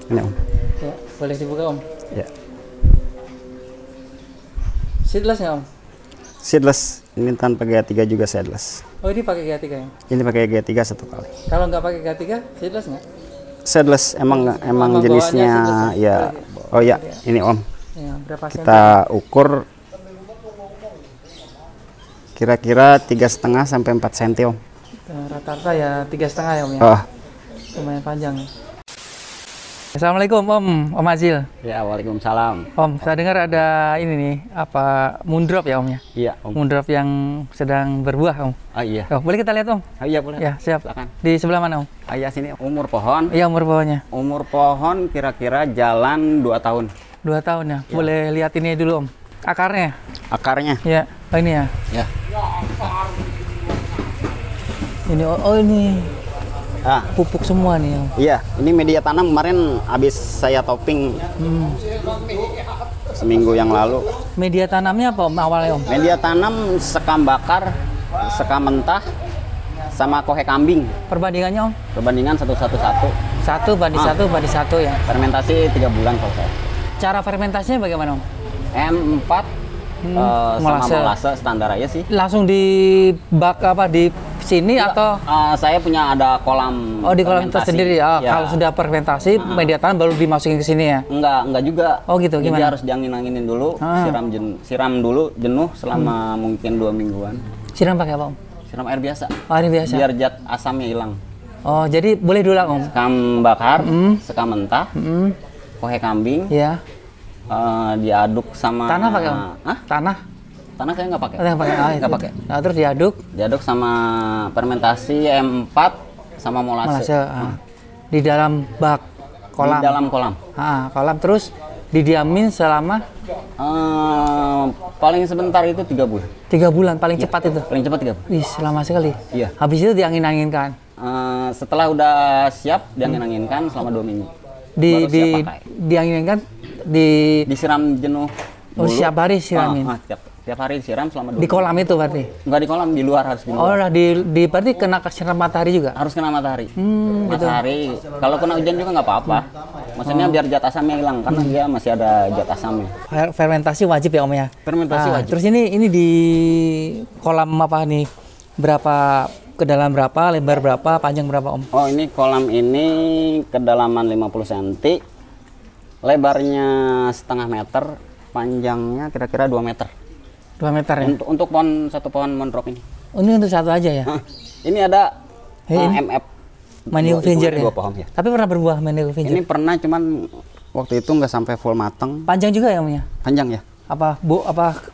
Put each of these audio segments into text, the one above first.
Ini Om. Ya, boleh dibuka Om. Ya. Seedless nggak Om? Seedless. Ini tanpa GA3 juga seedless. Oh ini pakai GA3 ya? Ini pakai GA3 satu kali. Kalau nggak pakai GA3, seedless nggak? Seedless emang jenisnya seedless ya. Oh ya, ini Om. Ya, berapa Kita ukur kira-kira 3,5 sampai 4 cm Om. Rata-rata ya 3,5 ya Om ya? Oh. Lumayan panjang. Assalamualaikum Om Azil. Ya, waalaikumsalam. Om, saya dengar ada ini nih, apa moondrop ya Om ya? Iya Om. Moondrop yang sedang berbuah Om. Oh iya. Oh, boleh kita lihat Om? Oh iya boleh. Ya, siap. Silakan. Di sebelah mana Om? Ah iya sini umur pohon. Iya, umur bawahnya. Umur pohon kira-kira jalan 2 tahun. 2 tahun ya? Boleh lihat ini dulu Om. Akarnya? Akarnya? Ya, oh ini ya? Ya. Ini, oh ini Ah, pupuk semua nih Om. iya, ini media tanam kemarin habis saya topping seminggu yang lalu. Media tanamnya apa Om awalnya Om? Media tanam sekam bakar, sekam mentah, sama kohe kambing. Perbandingannya Om? Perbandingan 1-1-1. 1 banding 1 ya? Fermentasi 3 bulan kalau saya. Cara fermentasinya bagaimana Om? M4 sama molase standar aja sih. Langsung di bak apa di sini atau? Saya punya ada kolam. Oh, di kolam tersendiri ya. Ya. Kalau sudah fermentasi, media tanam baru dimasukin ke sini ya? Enggak juga. Oh gitu, Jadi gimana? harus diangin-anginin dulu, siram dulu jenuh selama mungkin 2 mingguan. Siram pakai apa Om? Siram air biasa. Oh, ini biasa. Biar zat asamnya hilang. Oh, jadi boleh diulang Om? Sekam bakar, sekam mentah, kohe kambing, Ya. diaduk sama Tanah pakai Om? Hah? Tanah? Tanah saya nggak pakai. Nggak pakai. Nggak pakai. Nah, terus diaduk. Diaduk sama fermentasi M4 sama molase. Di dalam bak kolam. Di dalam kolam. Kolam terus didiamin selama Paling sebentar itu 3 bulan. 3 bulan paling cepat itu. Paling cepat 3 bulan. Wih, lama sekali. Iya. Habis itu diangin-anginkan. Setelah udah siap diangin-anginkan selama 2 minggu. Baru siap pakai. Diangin-anginkan Disiram jenuh. Oh, siap hari siramin. Tiap hari disiram selama 2 Di kolam itu berarti. Enggak di kolam, di luar harus di Oh, luar. berarti kena sinar matahari juga. Harus kena matahari. Matahari. Kalau kena hujan juga nggak apa-apa. Maksudnya biar zat asamnya hilang karena dia masih ada zat asamnya. Fermentasi wajib ya Om ya. Fermentasi wajib. Terus ini di kolam apa nih? Berapa kedalam berapa, lebar berapa, panjang berapa Om? Oh, ini kolam ini kedalaman 50 cm. Lebarnya setengah meter, panjangnya kira-kira 2 meter. 2 meter ya? Untuk satu pohon moondrop ini. Oh, ini untuk satu aja ya? Ini ada ini MF. Manio Finger ya? 2 pohon ya. Tapi pernah berbuah Manio Finger? Ini pernah, cuman waktu itu nggak sampai full mateng. Panjang juga ya Om ya? Panjang ya. Apa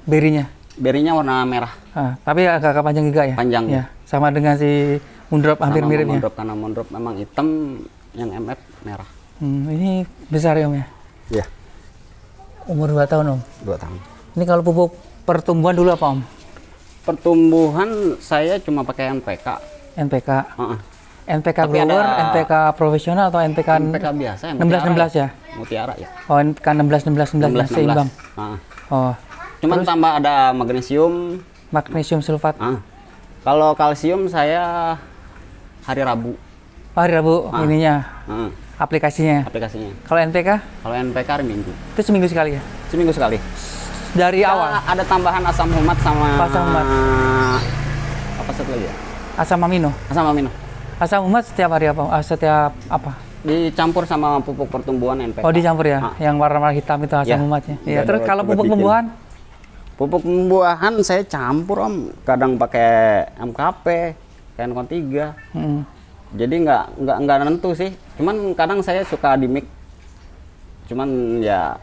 berinya? Berinya warna merah. Tapi agak panjang juga ya? Panjang ya. Sama dengan si moondrop hampir mirip ya? Moondrop, karena moondrop memang hitam, yang MF merah. Ini besar ya Om ya? Iya. Umur 2 tahun Om? 2 tahun. Ini kalau pupuk pertumbuhan dulu apa Om? Pertumbuhan saya cuma pakai NPK. NPK? NPK Tapi grower, NPK profesional atau NPK biasa, 16-16 ya? Mutiara ya. Oh, NPK 16-16 seimbang. Oh. Cuman tambah ada magnesium, sulfat. Kalau kalsium saya hari Rabu. Oh, hari Rabu ininya. Aplikasinya. Kalau NPK? Kalau NPK hari Minggu. Itu seminggu sekali ya? Seminggu sekali. Dari awal? Ada tambahan asam humat sama asam humat. Apa satu lagi ya? Asam amino. Asam amino. Asam humat setiap hari apa? Setiap apa? Dicampur sama pupuk pertumbuhan NPK. Oh, dicampur ya? Yang warna hitam itu asam humatnya. Iya, terus kalau pupuk pembuahan? Pupuk pembuahan saya campur Om. Kadang pakai MKP, Kencon 3. Jadi nggak nentu sih. Cuman kadang saya suka di mix. Cuman ya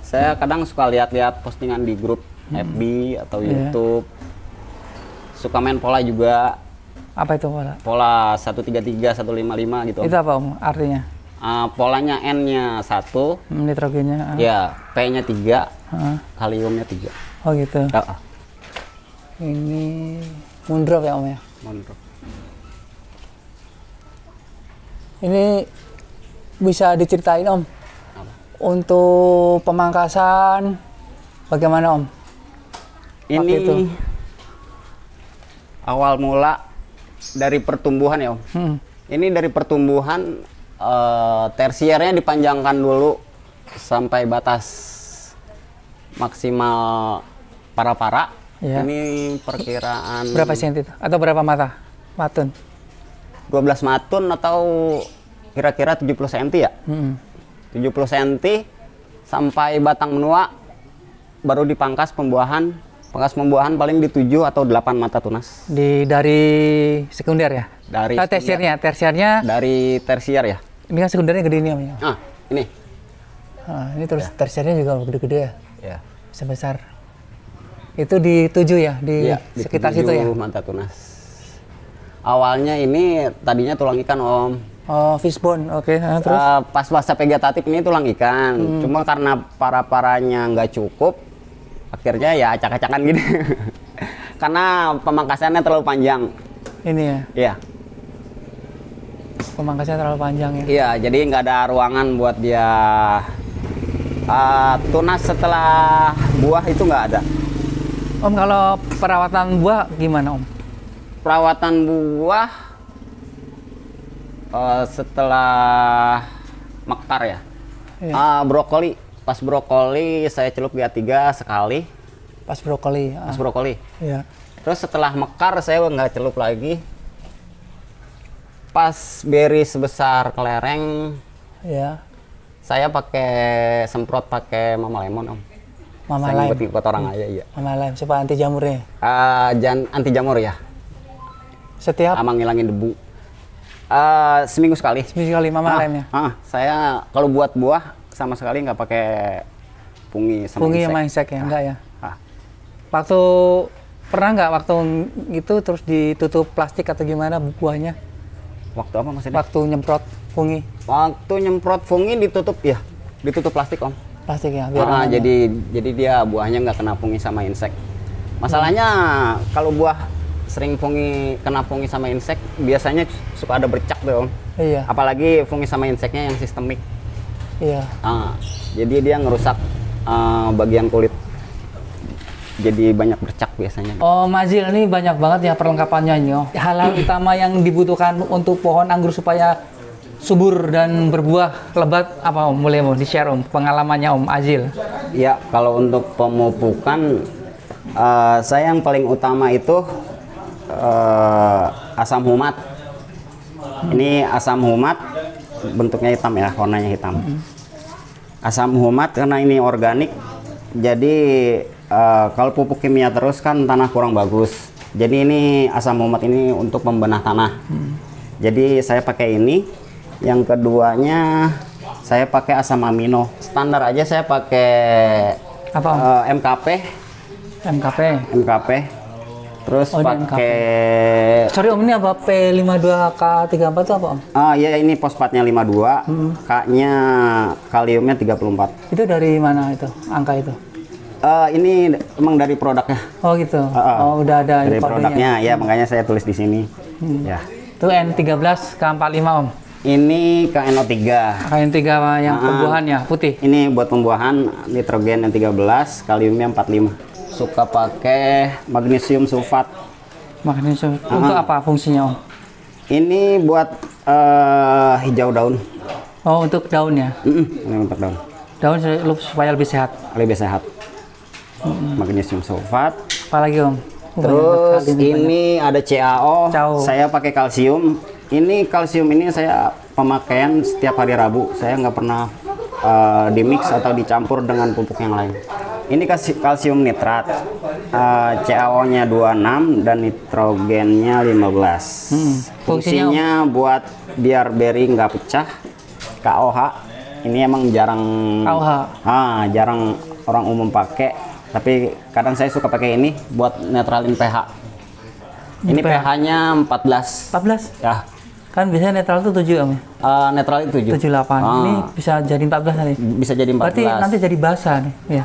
saya kadang suka lihat-lihat postingan di grup FB atau YouTube. Suka main pola juga. Apa itu pola? Pola 133, 155 gitu. Itu apa Om artinya? Polanya N-nya 1. Nitrogennya. Ya, P-nya 3. Kaliumnya 3. Oh gitu. Ini moondrop ya Om ya? Moondrop. Ini bisa diceritain Om? Untuk pemangkasan bagaimana Om? Ini awal mula dari pertumbuhan ya Om. Ini dari pertumbuhan tersiernya dipanjangkan dulu sampai batas maksimal para-para. Ya. Ini perkiraan Berapa senti itu? Atau berapa matun? 12 matun atau kira-kira 70 cm ya. 70 cm sampai batang menua, baru dipangkas pembuahan. Pangkas pembuahan paling di 7 atau 8 mata tunas. Dari sekunder ya? Dari tersiernya? Dari tersier ya. Ini kan sekundernya gede ini Om. Ini. Ini terus tersiernya juga gede-gede ya? Ya. Sebesar. Itu di 7 ya? Di sekitar situ ya? Mata tunas. Awalnya ini tadinya tulang ikan Om. Oh, fishbone, oke. Terus? Pas masa vegetatif ini tulang ikan. Cuma karena para-paranya nggak cukup, akhirnya ya acak-acakan gini. Karena pemangkasannya terlalu panjang. Ini ya? Iya. Pemangkasnya terlalu panjang ya? Iya, jadi nggak ada ruangan buat dia. Tunas setelah buah itu nggak ada. Om, kalau perawatan buah gimana Om? Perawatan buah setelah mekar ya. Iya. Brokoli, pas brokoli saya celup GA3 sekali. Pas brokoli. Pas brokoli. Iya. Terus setelah mekar saya nggak celup lagi. Pas beri sebesar kelereng, Iya. saya pakai semprot pakai Mama Lemon Om. Mama Saya Lime. ikut orang aja iya. Mama Lime supaya anti jamurnya. Jangan anti jamur ya. Setiap Sama ngilangin debu. Seminggu sekali. sekali Mama Lime ya. Saya kalau buat buah sama sekali nggak pakai fungi sama Fungi insek. sama insek ya, enggak ya. Ah. Waktu pernah nggak waktu itu terus ditutup plastik atau gimana buahnya? Waktu apa maksudnya? Waktu nyemprot fungi Waktu nyemprot fungi ditutup ya, ditutup plastik Om. plastik ya, biar aman ya. jadi dia buahnya nggak kena fungi sama insek. Masalahnya kalau buah sering kena fungi sama insek, biasanya suka ada bercak tuh Om. Iya. Apalagi fungi sama inseknya yang sistemik. Iya. Jadi dia ngerusak bagian kulit. Jadi banyak bercak biasanya. Oh, Mazil, ini banyak banget ya perlengkapannya ini. Oh. Hal utama yang dibutuhkan untuk pohon anggur supaya subur dan berbuah lebat apa Om? Boleh Om di-share Om pengalamannya Om Azil? Ya, kalau untuk pemupukan saya yang paling utama itu asam humat. Ini asam humat bentuknya hitam ya, warnanya hitam. Asam humat karena ini organik. Jadi kalau pupuk kimia terus kan tanah kurang bagus. Jadi ini asam humat ini untuk pembenah tanah. Jadi saya pakai ini. Yang keduanya saya pakai asam amino. Standar aja saya pakai Apa Om? MKP. Terus pakai Sorry Om, ini apa P52K34 itu apa Om? Ya ini fosfatnya 52, K-nya kaliumnya 34. Itu dari mana itu angka itu? Ini emang dari produknya. Oh gitu. Udah ada dari kodenya. produknya ya, makanya saya tulis di sini. Ya. Itu N13 K45 Om. Ini KNO3. KN3 yang pembuahannya putih. Ini buat pembuahan, nitrogen yang 13, kaliumnya 45. Suka pakai magnesium sulfat. Magnesium. Untuk apa fungsinya Om? Ini buat hijau daun. Oh, untuk daunnya. Ini untuk daun. Daun supaya lebih sehat. Lebih sehat. Magnesium sulfat. Apalagi Om? Terus ini ada CaO. Saya pakai kalsium. Ini kalsium ini saya pemakaian setiap hari Rabu. Saya nggak pernah dimix atau dicampur dengan pupuk yang lain. Ini kalsium nitrat. CaO-nya 26 dan nitrogennya 15. Fungsinya buat biar beri nggak pecah. KOH. Ini emang jarang jarang orang umum pakai. Tapi kadang saya suka pakai ini buat netralin pH. Ini pH-nya 14. 14? Ya. Kan biasanya netral itu 7 Om. Netral itu 7. 78. Ini bisa jadi 14 nanti. Bisa jadi 14. Berarti nanti jadi basah nih. Ya.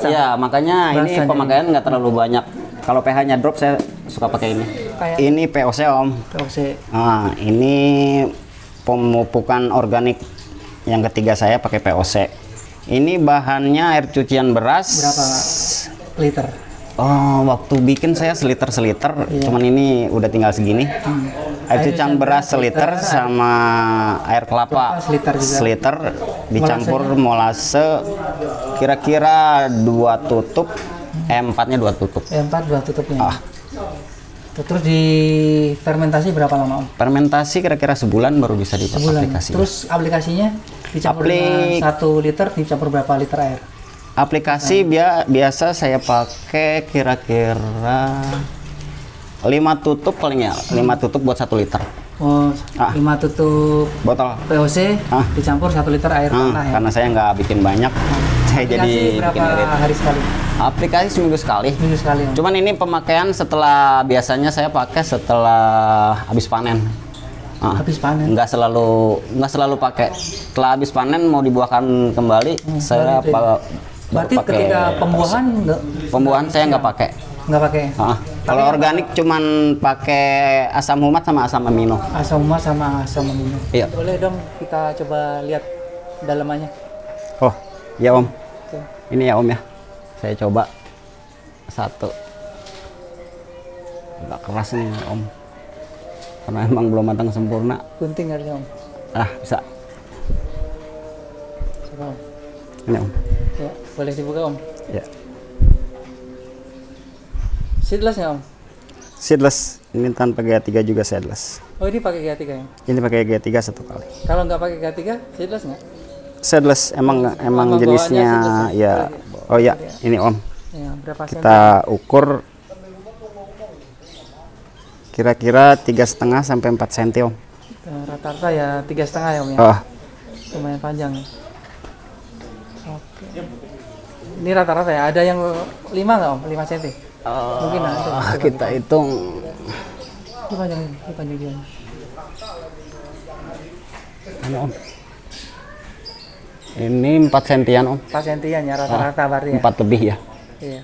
Iya, makanya basah ini pemakaian nggak terlalu banyak. Kalau pH-nya drop saya suka pakai ini. Ini POC Om. POC. Ini pemupukan organik yang ketiga saya pakai POC. Ini bahannya air cucian beras. Berapa liter? Oh, waktu bikin saya seliter, cuman ini udah tinggal segini. Air cucian beras seliter sama air kelapa seliter dicampur molase kira-kira 2 tutup, empatnya 2 tutup. Empat 2 tutupnya. Terus di fermentasi berapa lama, Om? Fermentasi kira-kira sebulan baru bisa diaplikasi. Terus aplikasinya dicampur dengan 1 liter, dicampur berapa liter air? Aplikasi biasa saya pakai kira-kira 5 tutup paling ya, 5 tutup buat 1 liter. Oh, 5 tutup botol POC dicampur 1 liter air tanah ya? Karena saya nggak bikin banyak, saya jadi berapa bikin irit. hari sekali? Aplikasi seminggu sekali. Seminggu sekali, Om. Cuman ini pemakaian setelah, biasanya saya pakai setelah habis panen. Habis panen? Nggak selalu pakai. Setelah habis panen mau dibuahkan kembali, saya berarti pakai. ketika pembuahan Pembuahan saya nggak pakai. Nggak pakai? Kalau organik cuman pakai asam humat sama asam amino. Asam humat sama asam amino. Iya. Boleh dong kita coba lihat dalamannya. Oh, ya Om. Oke. Ini ya Om ya. Saya coba 1. Agak keras nih Om. Karena emang belum matang sempurna. Gunting harusnya, Om. Bisa. Coba, Om. Ini Om. Ya, boleh dibuka, Om. Ya. Seedless nggak, Om? Seedless. Ini tanpa GA3 juga seedless. Oh, ini pakai GA3 ya? Ini pakai GA3 1 kali. Kalau nggak pakai GA3, seedless nggak? Seedless emang jenisnya ya. Oh ya, ini Om. Ya, berapa Kita ukur kira-kira 3,5 sampai 4 cm Om. Rata-rata ya 3,5 ya Om ya? Lumayan panjang ya. Oke. Ini rata-rata ya, ada yang 5 nggak Om? 5 cm? Mungkin ada. Kita hitung. Ini panjang dia. Ini Om. Ini 4 sentian Om. 4 sentian ya rata-rata berarti ya? 4 lebih ya. Iya.